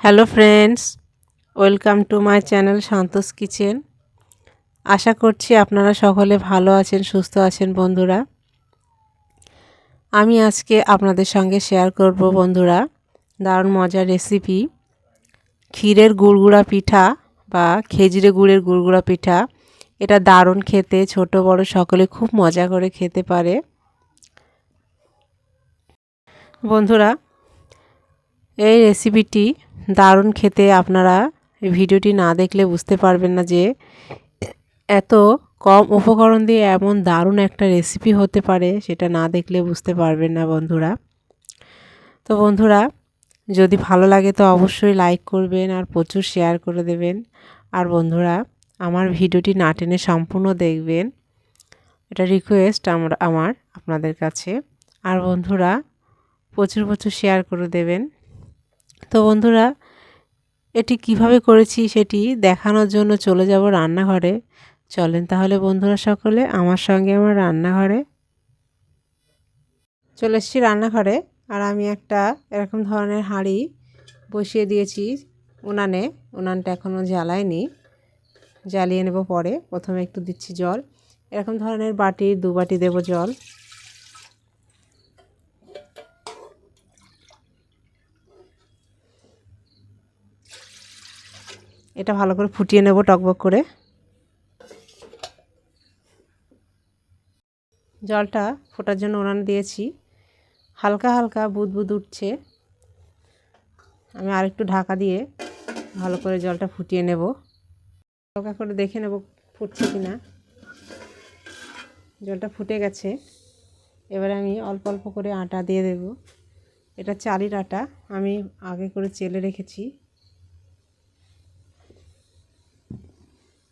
Hello friends, welcome to my channel Santosh kitchen. আশা করছি আপনারা সকলে ভালো আছেন, সুস্থ আছেন বন্ধুরা। আমি আজকে আপনাদের সঙ্গে শেয়ার করব বন্ধুরা দারুণ মজার রেসিপি ক্ষীরের গুড়গুড়া পিঠা বা খেজুরে গুড়ের গুড়গুড়া পিঠা। এটা দারুণ খেতে, ছোট বড় সকলে খুব মজা করে খেতে পারে। বন্ধুরা, এই রেসিপিটি দারুণ খেতে। আপনারা ভিডিওটি না দেখলে বুঝতে পারবেন না যে এত কম উপকরণ দিয়ে এমন দারুণ একটা রেসিপি হতে পারে, সেটা না দেখলে বুঝতে পারবেন না বন্ধুরা। তো বন্ধুরা, যদি ভালো লাগে তো অবশ্যই লাইক করবেন আর প্রচুর শেয়ার করে দেবেন। আর বন্ধুরা, আমার ভিডিওটি না টেনে সম্পূর্ণ দেখবেন, এটা রিকোয়েস্ট আমার আপনাদের কাছে। আর বন্ধুরা, প্রচুর প্রচুর শেয়ার করে দেবেন। তো বন্ধুরা, এটি কিভাবে করেছি সেটি দেখানোর জন্য চলে যাব রান্নাঘরে। চলেন তাহলে বন্ধুরা সকলে আমার সঙ্গে আমার রান্নাঘরে। চলে এসেছি রান্নাঘরে, আর আমি একটা এরকম ধরনের হাঁড়ি বসিয়ে দিয়েছি উনানে। উনানটা এখনও জ্বালায়নি, জ্বালিয়ে নেব পরে। প্রথমে একটু দিচ্ছি জল, এরকম ধরনের বাটি 2 বাটি দেব জল। এটা ভালো করে ফুটিয়ে নেব টকবক করে। জলটা ফোটার জন্য উনানে দিয়েছি, হালকা হালকা বুদবুদ উঠছে। আমি আরেকটু ঢাকা দিয়ে ভালো করে জলটা ফুটিয়ে নেব। হালকা করে দেখে নেব ফুটছে কিনা। জলটা ফুটে গেছে, এবারে আমি অল্প অল্প করে আটা দিয়ে দেব। এটা চালের আটা, আমি আগে করে চেলে রেখেছি।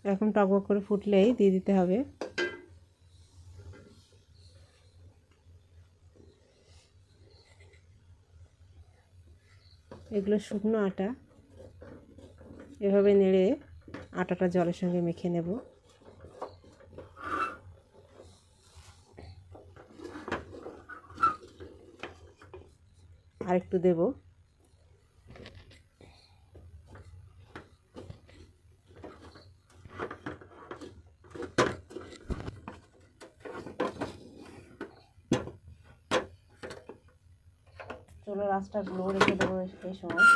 এরকম টকবক করে ফুটলেই দিয়ে দিতে হবে। এগুলো শুকনো আটা, এভাবে নেড়ে আটাটা জলের সঙ্গে মেখে নেব। আর একটু দেব। চলো রাস্তা গ্লো রেখে দেবো এই সময়।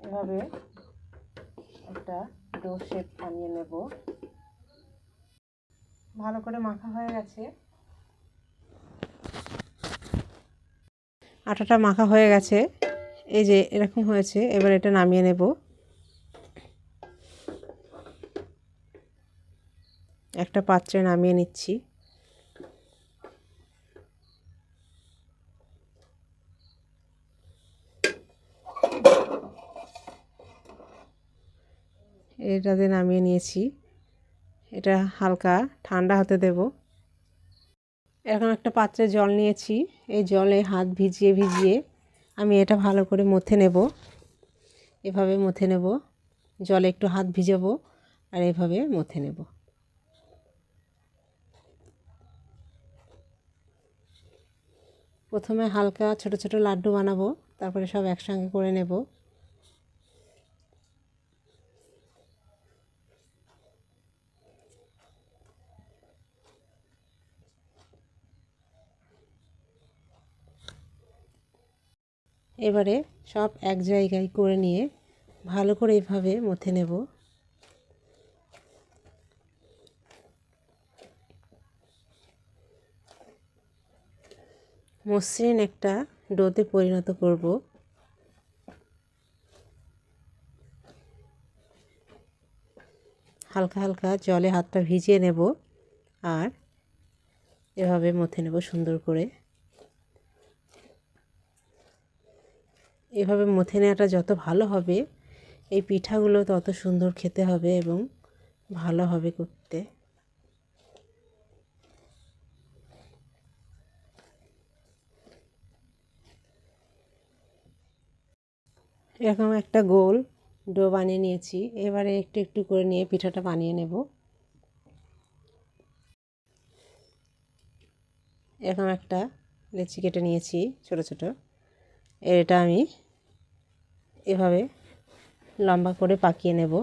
এভাবে একটা ডো শেপ বানিয়ে নেব। ভালো করে মাখা হয়ে গেছে, আটাটা মাখা হয়ে গেছে। এই যে এরকম হয়েছে, এবার এটা নামিয়ে নেব। একটা পাত্রে নামিয়ে নিচ্ছি। এটাতে নামিয়ে নিয়েছি। এটা হালকা ঠান্ডা হতে দেব। এরকম একটা পাত্রে জল নিয়েছি, এই জলে হাত ভিজিয়ে ভিজিয়ে আমি এটা ভালো করে মথে নেব। এভাবে মথে নেব, জলে একটু হাত ভিজাবো আর এভাবে মথে নেব। প্রথমে হালকা ছোট ছোট লাড্ডু বানাবো, তারপরে সব একসঙ্গে করে নেব। এবারে সব এক জায়গায় করে নিয়ে ভালো করে এভাবে মথে নেব। মসৃণ একটা ডোতে পরিণত করব। হালকা হালকা জলে হাতটা ভিজিয়ে নেব আর এভাবে মথে নেব সুন্দর করে। এভাবে মথে নেওয়াটা যত ভালো হবে, এই পিঠাগুলো তত সুন্দর খেতে হবে এবং ভালো হবে করতে। এরকম একটা গোল ডো বানিয়ে নিয়েছি, এবারে একটু একটু করে নিয়ে পিঠাটা বানিয়ে নেব। এরকম একটা লেচি কেটে নিয়েছি ছোট ছোট। এটা আমি এভাবে লম্বা করে পাকিয়ে নেব।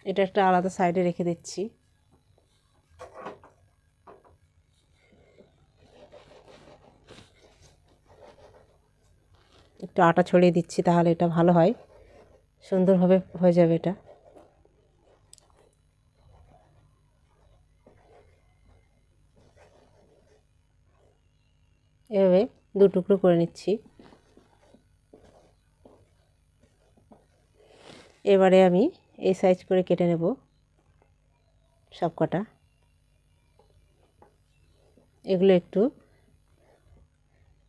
এটা একটা আলাদা সাইডে রেখে দিচ্ছি। একটু আটা ছড়িয়ে দিচ্ছি, তাহলে এটা ভালো হয়, সুন্দরভাবে হয়ে যাবে এটা। এভাবে দু টুকরো করে নিচ্ছি। এবারে আমি এই সাইজ করে কেটে নেব সব কটা। এগুলো একটু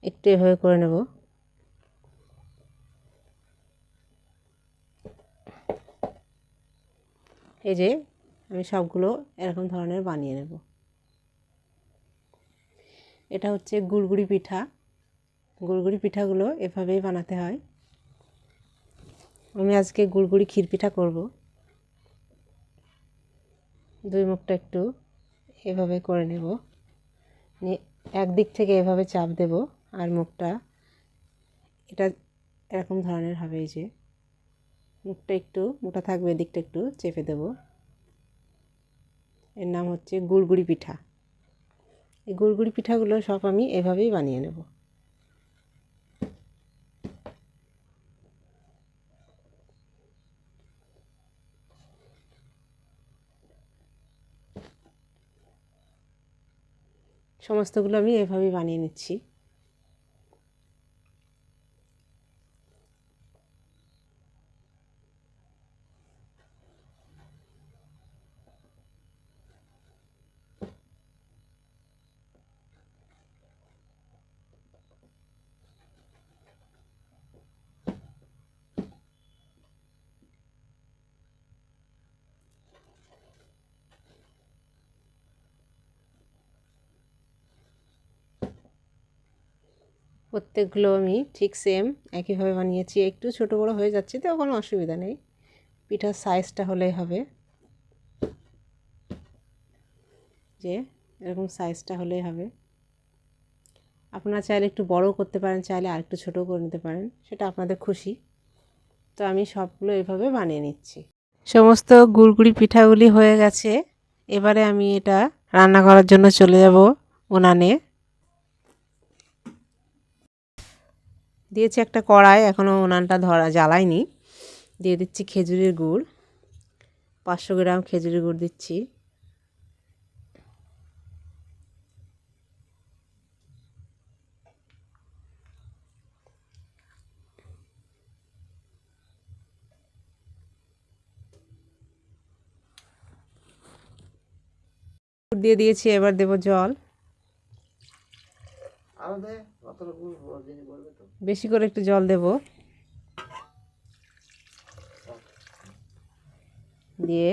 একটু এভাবে করে নেব। এই যে আমি সবগুলো এরকম ধরনের বানিয়ে নেব। এটা হচ্ছে গুড়গুড়ি পিঠা। গুড়গুড়ি পিঠাগুলো এভাবেই বানাতে হয়। আমি আজকে গুড়গুড়ি ক্ষীর পিঠা করব। দুই মুখটা একটু এভাবে করে নেব, একদিক থেকে এভাবে চাপ দেব, আর মুখটা এটা এরকম ধরনের হবে। এই যে মুখটা একটু মোটা থাকবে, এদিকটা একটু চেপে দেব। এর নাম হচ্ছে গুড়গুড়ি পিঠা। এই গুড়গুড়ি পিঠাগুলো সব আমি এভাবেই বানিয়ে নেব। সমস্তগুলো আমি এভাবেই বানিয়ে নিচ্ছি। প্রত্যেকগুলো আমি ঠিক সেম একইভাবে বানিয়েছি। একটু ছোট বড় হয়ে যাচ্ছে, তো কোনো অসুবিধা নেই, পিঠার সাইজটা হলেই হবে। যে এরকম সাইজটা হলেই হবে। আপনারা চাইলে একটু বড়ও করতে পারেন, চাইলে আর একটু ছোটো করে নিতে পারেন, সেটা আপনাদের খুশি। তো আমি সবগুলো এভাবে বানিয়ে নিচ্ছি। সমস্ত গুড়গুড়ি পিঠাগুলি হয়ে গেছে। এবারে আমি এটা রান্না করার জন্য চলে যাব উনানে। দিয়েছি একটা কড়াই, এখনও উনানটা জ্বালাইনি। দিয়ে দিচ্ছি খেজুরের গুড়, 500 গ্রাম খেজুরের গুড় দিচ্ছি। দিয়ে দিয়েছি, এবার দেব জল। বেশি করে একটু জল দেব। দিয়ে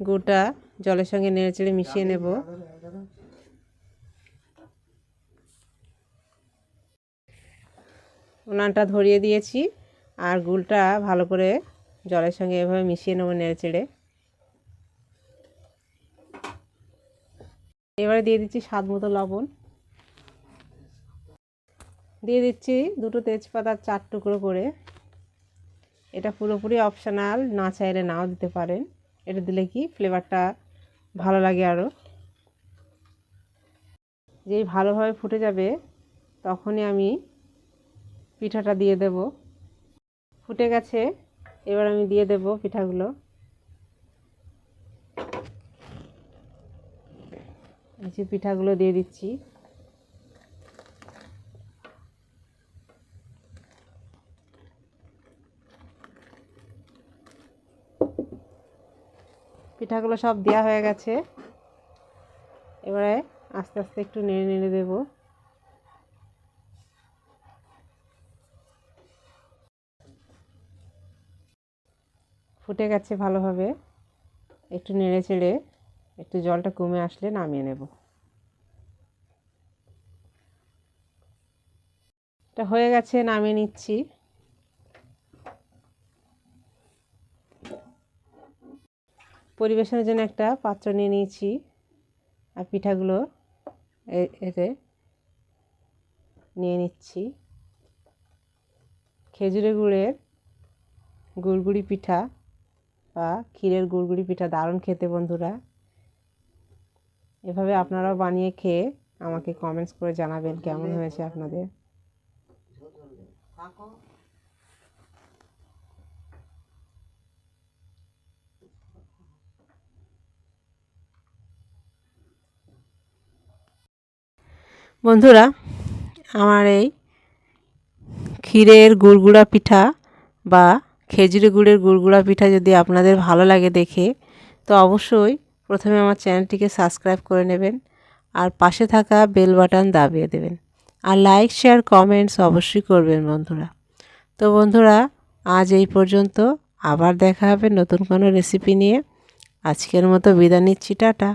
গুড়টা জলের সঙ্গে নেড়েচেড়ে মিশিয়ে নেব। উনানটা ধরিয়ে দিয়েছি, আর গুড়টা ভালো করে জলের সঙ্গে এভাবে মিশিয়ে নেব নেড়েচেড়ে। এবারে দিয়ে দিচ্ছি স্বাদ মতো লবণ। দিয়ে দিচ্ছি দুটো তেজপাতা 4 টুকরো করে। এটা পুরোপুরি অপশনাল, না চাইলে নাও দিতে পারেন। এটা দিলে কি ফ্লেভারটা ভালো লাগে আরও। যেই ভালোভাবে ফুটে যাবে তখনই আমি পিঠাটা দিয়ে দেব। ফুটে গেছে, এবার আমি দিয়ে দেব পিঠাগুলো। এই যে পিঠাগুলো দিয়ে দিচ্ছি। পিঠাগুলো সব দেওয়া হয়ে গেছে। এবারে আস্তে আস্তে একটু নেড়ে নেড়ে দেব। ফুটে গেছে ভালোভাবে, একটু নেড়ে চেড়ে একটু জলটা কমে আসলে নামিয়ে নেব। এটা হয়ে গেছে, নামিয়ে নিচ্ছি। পরিবেশনের জন্য একটা পাত্র নিয়ে নিয়েছি আর পিঠাগুলো এতে নিয়ে নিচ্ছি। খেজুরের গুড়ের গুড়গুড়ি পিঠা বা ক্ষীরের গুড়গুড়ি পিঠা দারুণ খেতে বন্ধুরা। এভাবে আপনারাও বানিয়ে খেয়ে আমাকে কমেন্টস করে জানাবেন কেমন হয়েছে আপনাদের। বন্ধুরা, আমার এই ক্ষীরের গুড়গুড়া পিঠা বা খেজুরের গুড়ের গুড়গুড়া পিঠা যদি আপনাদের ভালো লাগে দেখে, তো অবশ্যই প্রথমে আমার চ্যানেলটিকে সাবস্ক্রাইব করে নেবেন আর পাশে থাকা বেল বাটন দাবিয়ে দেবেন আর লাইক শেয়ার কমেন্টস অবশ্যই করবেন বন্ধুরা। তো বন্ধুরা, আজ এই পর্যন্ত, আবার দেখা হবে নতুন কোনো রেসিপি নিয়ে। আজকের মতো বিদায় নিচ্ছি, টাটা।